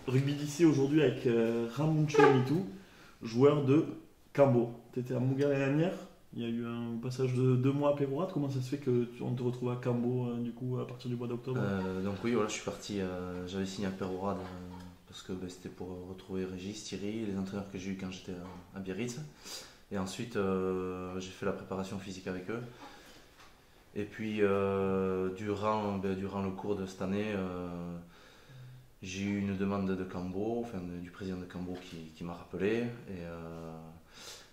Rugby d'ici aujourd'hui avec Ramuncho Mitou, joueur de Cambo. Tu étais à Mouga l'année dernière, il y a eu un passage de 2 mois à Pérourate. Comment ça se fait qu'on te retrouve à Cambo du coup à partir du mois d'octobre? Donc oui, voilà, je suis parti, j'avais signé à Perourade parce que c'était pour retrouver Régis, Thierry, les entraîneurs que j'ai eu quand j'étais à Biarritz. Et ensuite, j'ai fait la préparation physique avec eux. Et puis, durant le cours de cette année, j'ai eu une demande de Cambo, du président de Cambo qui m'a rappelé. Et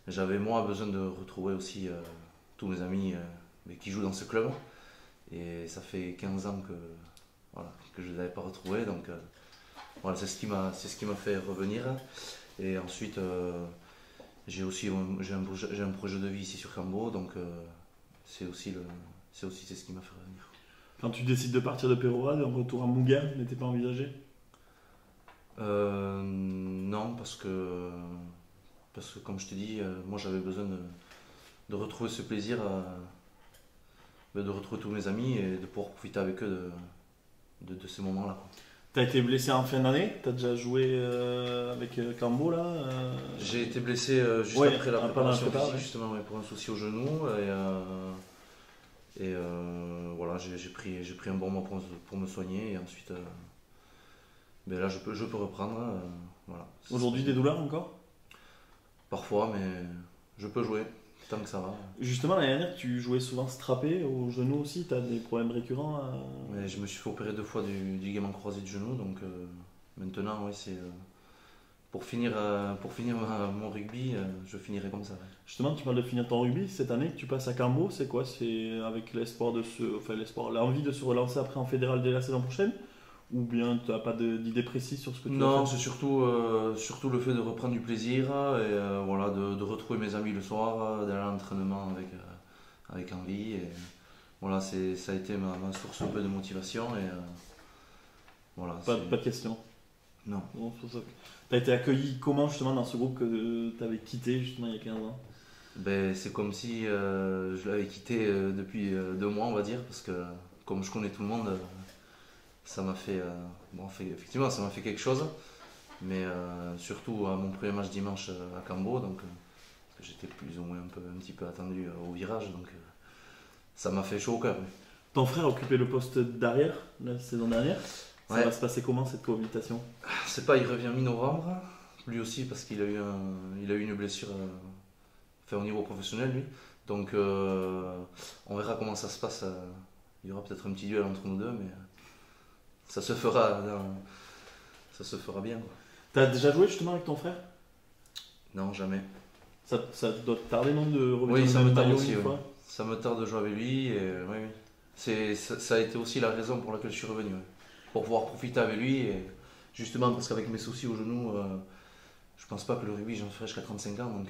j'avais moi besoin de retrouver aussi tous mes amis qui jouent dans ce club. Et ça fait 15 ans que je ne les avais pas retrouvés. Donc voilà, c'est ce qui m'a fait revenir. Et ensuite, j'ai un projet de vie ici sur Cambo. Donc c'est aussi ce qui m'a fait revenir. Quand tu décides de partir de Pérourade, un retour à Mouga n'était pas envisagé? Non, parce que comme je te dis, moi j'avais besoin de retrouver ce plaisir, de retrouver tous mes amis et de pouvoir profiter avec eux de ces moments-là. T'as été blessé en fin d'année? T'as déjà joué avec Cambo là J'ai été blessé juste Ouais, après la pendant la préparation prépa, physique, ouais. justement, ouais, pour un souci au genou. Voilà, j'ai pris un bon mois pour me soigner et ensuite là je peux reprendre. Voilà. Aujourd'hui, des douleurs encore? Parfois, mais je peux jouer tant que ça va. Justement, l'année dernière, tu jouais souvent strappé au genou aussi. T'as des problèmes récurrents Mais je me suis fait opérer 2 fois du ligament croisé du genou, donc maintenant, ouais, c'est pour finir mon rugby, je finirai comme ça. Ouais. Justement, tu parles de finir ton rugby. Cette année que tu passes à Cambo, c'est quoi? C'est avec l'espoir l'envie de se relancer après en fédéral dès la saison prochaine? Ou bien tu n'as pas d'idée précise sur ce que tu vas Non, faire? c'est surtout le fait de reprendre du plaisir et voilà, de retrouver mes amis le soir, d'aller à l'entraînement avec envie. Et, voilà, ça a été ma source un peu de motivation. Et, voilà, Pas de question. Non. Non, c'est pour ça. T'as été accueilli comment justement dans ce groupe que tu avais quitté justement il y a 15 ans? Ben, c'est comme si je l'avais quitté depuis 2 mois, on va dire, parce que comme je connais tout le monde, ça m'a fait, effectivement, ça m'a fait quelque chose. Mais surtout à mon premier match dimanche à Cambo, donc j'étais plus ou moins un petit peu attendu au virage, donc ça m'a fait chaud au cœur. Oui. Ton frère occupait le poste d'arrière la saison dernière. Ça Ouais. va se passer comment cette cohabitation? C'est pas, il revient mi-novembre, lui aussi parce qu'il a eu une blessure au niveau professionnel lui. Donc on verra comment ça se passe. Il y aura peut-être un petit duel entre nous deux, mais ça se fera bien. Quoi. T'as déjà joué justement avec ton frère? Non, jamais. Ça doit te tarder non de revenir Oui, dans ça le me même tarde maillot aussi. une Oui. fois? Ça me tarde de jouer avec lui. Et, oui, oui. Ça a été aussi la raison pour laquelle je suis revenu. Oui. Pour pouvoir profiter avec lui. Et justement, parce qu'avec mes soucis au genou, je pense pas que le rugby, j'en ferai jusqu'à 35 ans. Donc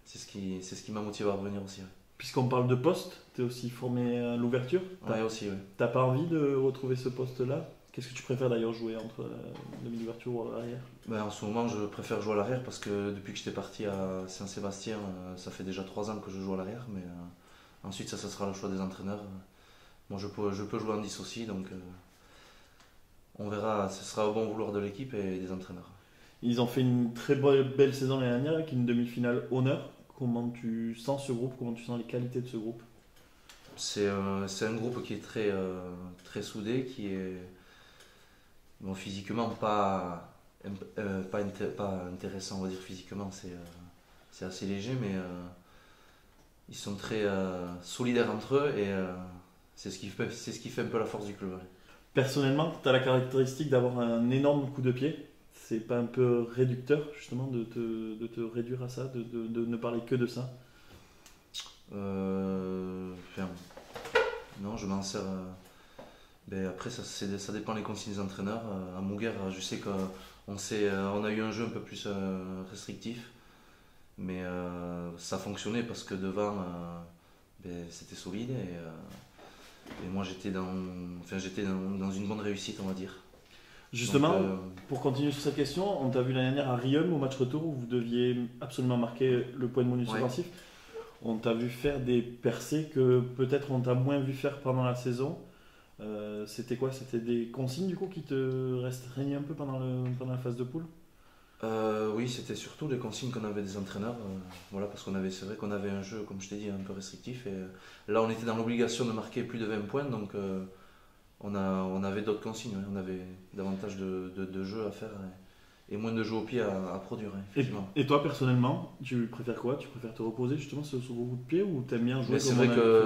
c'est ce qui m'a motivé à revenir aussi. Oui. Puisqu'on parle de poste, tu es aussi formé à l'ouverture. Ouais, aussi, oui. T'as pas envie de retrouver ce poste-là? Qu'est-ce que tu préfères d'ailleurs jouer entre la demi-ouverture ou à l'arrière? Ben, en ce moment, je préfère jouer à l'arrière parce que depuis que j'étais parti à Saint-Sébastien, ça fait déjà 3 ans que je joue à l'arrière. Mais ensuite, ça sera le choix des entraîneurs. Moi, je peux jouer en 10 aussi, donc on verra. Ce sera au bon vouloir de l'équipe et des entraîneurs. Ils ont fait une très belle saison l'année dernière avec une demi-finale honneur. Comment tu sens ce groupe? Comment tu sens les qualités de ce groupe? C'est un groupe qui est très soudé, qui est physiquement pas intéressant, on va dire physiquement, c'est assez léger, mais ils sont très solidaires entre eux et c'est ce qui fait un peu la force du club. Ouais. Personnellement, tu as la caractéristique d'avoir un énorme coup de pied. C'est pas un peu réducteur justement de te réduire à ça, de ne parler que de ça? Non, je m'en sers. Après, ça dépend des consignes des entraîneurs. À Mouguer, je sais on a eu un jeu un peu plus restrictif, mais ça fonctionnait parce que devant, c'était solide et moi j'étais dans une bonne réussite, on va dire. Justement, Donc, pour continuer sur cette question, on t'a vu l'année dernière à Riom au match retour où vous deviez absolument marquer le point de bonus Ouais. offensif. On t'a vu faire des percées que peut-être on t'a moins vu faire pendant la saison. C'était quoi? C'était des consignes du coup qui te restreignaient un peu pendant la phase de poule? Oui, c'était surtout les consignes qu'on avait des entraîneurs. Voilà, parce c'est vrai qu'on avait un jeu, comme je t'ai dit, un peu restrictif. Et là, on était dans l'obligation de marquer plus de 20 points, donc on avait d'autres consignes. Ouais. On avait davantage de jeux à faire et moins de jeux au pied à produire, hein, effectivement. Et toi, personnellement, tu préfères quoi? Tu préfères te reposer justement sur vos coups de pied ou t'aimes bien jouer Mais comme on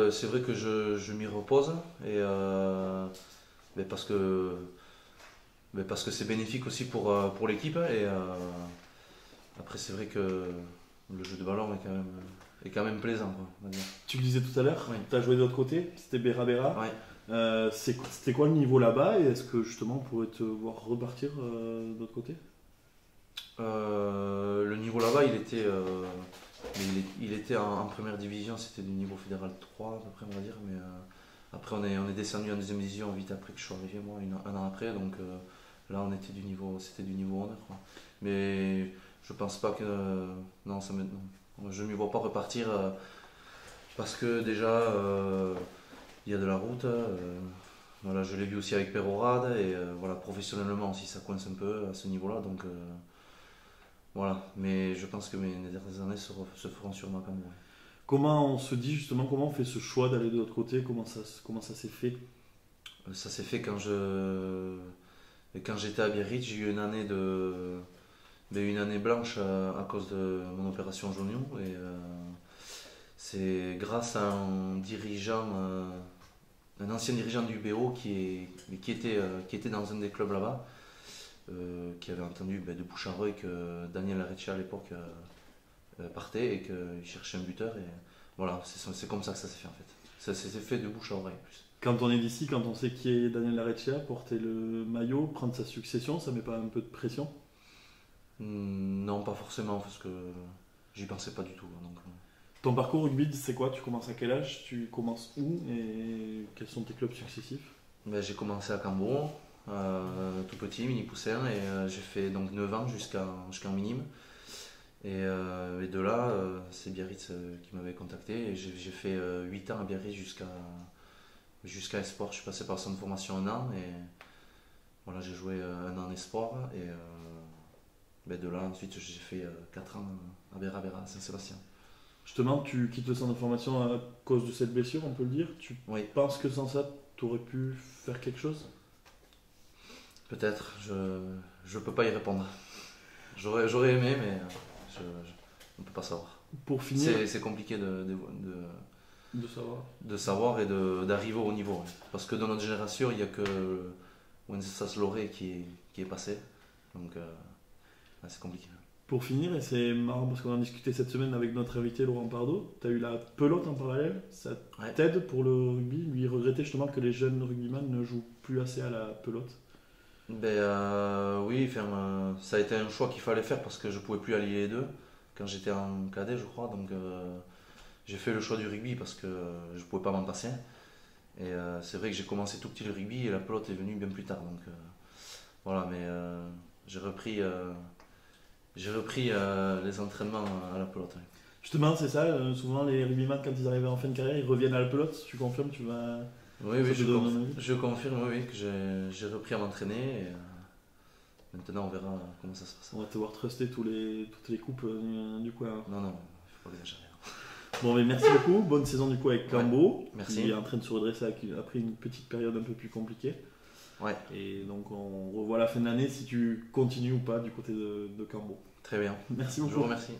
a... c'est vrai que je m'y repose et mais parce que c'est bénéfique aussi pour l'équipe. Et après, c'est vrai que le jeu de ballon est quand même plaisant, quoi, on va dire. Tu le disais tout à l'heure, Oui. tu as joué de l'autre côté, c'était Bera Bera. Ouais. C'était quoi le niveau là-bas et est-ce que justement on pourrait te voir repartir de l'autre côté? Le niveau là-bas, il était en première division, c'était du niveau fédéral 3 à peu près, on va dire. Mais après, on est descendu en deuxième division vite après que je suis arrivé, moi, un an après. Donc là, c'était du niveau honneur, quoi. Mais je pense pas que. Non, je ne m'y vois pas repartir parce que déjà, il y a de la route. Voilà, je l'ai vu aussi avec Perorade et voilà, professionnellement aussi, ça coince un peu à ce niveau-là. Donc. Voilà, mais je pense que mes dernières années se feront sûrement comme moi. Comment on se dit justement, comment on fait ce choix d'aller de l'autre côté? Comment ça s'est fait? Ça s'est fait quand j'étais à Biarritz, j'ai eu une année blanche à cause de mon opération genou. Et c'est grâce à un dirigeant, un ancien dirigeant du UBO qui était dans un des clubs là-bas. Qui avait entendu de bouche à oreille que Daniel Lareccia à l'époque partait et qu'il cherchait un buteur. Et voilà, c'est comme ça que ça s'est fait en fait. Ça s'est fait de bouche à oreille en plus. Quand on est d'ici, quand on sait qui est Daniel Lareccia, porter le maillot, prendre sa succession, ça met pas un peu de pression? Non, pas forcément parce que j'y pensais pas du tout. Donc, Ton parcours rugby, c'est quoi? Tu commences à quel âge? Tu commences où? Et quels sont tes clubs successifs? j'ai commencé à Cambon. Tout petit, mini poussin, et j'ai fait donc 9 ans jusqu'en minime. Et de là, c'est Biarritz qui m'avait contacté, et j'ai fait 8 ans à Biarritz jusqu'à Espoir. Je suis passé par son de formation un an, et voilà, j'ai joué un an en Espoir, et de là ensuite j'ai fait 4 ans à Bera Bera, à Saint-Sébastien. Justement, tu quittes le centre de formation à cause de cette blessure, on peut le dire. Tu Oui. penses que sans ça, tu aurais pu faire quelque chose? Peut-être, je peux pas y répondre. J'aurais aimé, mais on peut pas savoir. Pour finir, c'est compliqué savoir. de savoir et d'arriver au niveau. Parce que dans notre génération, il n'y a que Wenceslas Loré qui est passé. Donc c'est compliqué. Pour finir, et c'est marrant parce qu'on en discutait cette semaine avec notre invité Laurent Pardo, tu as eu la pelote en parallèle, ça t'aide pour le rugby? Lui, il regrettait justement que les jeunes rugbyman ne jouent plus assez à la pelote. Oui, ça a été un choix qu'il fallait faire parce que je pouvais plus allier les deux quand j'étais en cadet, je crois. Donc j'ai fait le choix du rugby parce que je pouvais pas m'en passer. Et c'est vrai que j'ai commencé tout petit le rugby et la pelote est venue bien plus tard. Donc voilà, mais j'ai repris les entraînements à la pelote. Ouais. Justement, c'est ça, souvent les rugbyman quand ils arrivent en fin de carrière, ils reviennent à la pelote. Tu confirmes, tu vas... Oui, je confirme que j'ai repris à m'entraîner. Et, maintenant, on verra comment ça se passe. On va te voir truster toutes les coupes du coin. Hein. Non, il ne faut pas exagérer. Bon, mais merci beaucoup. Bonne saison du coup avec Cambo. Ouais, merci. Qui est en train de se redresser après une petite période un peu plus compliquée. Ouais. Et donc, on revoit la fin de l'année si tu continues ou pas du côté de Cambo. Très bien. Merci beaucoup. Je vous remercie.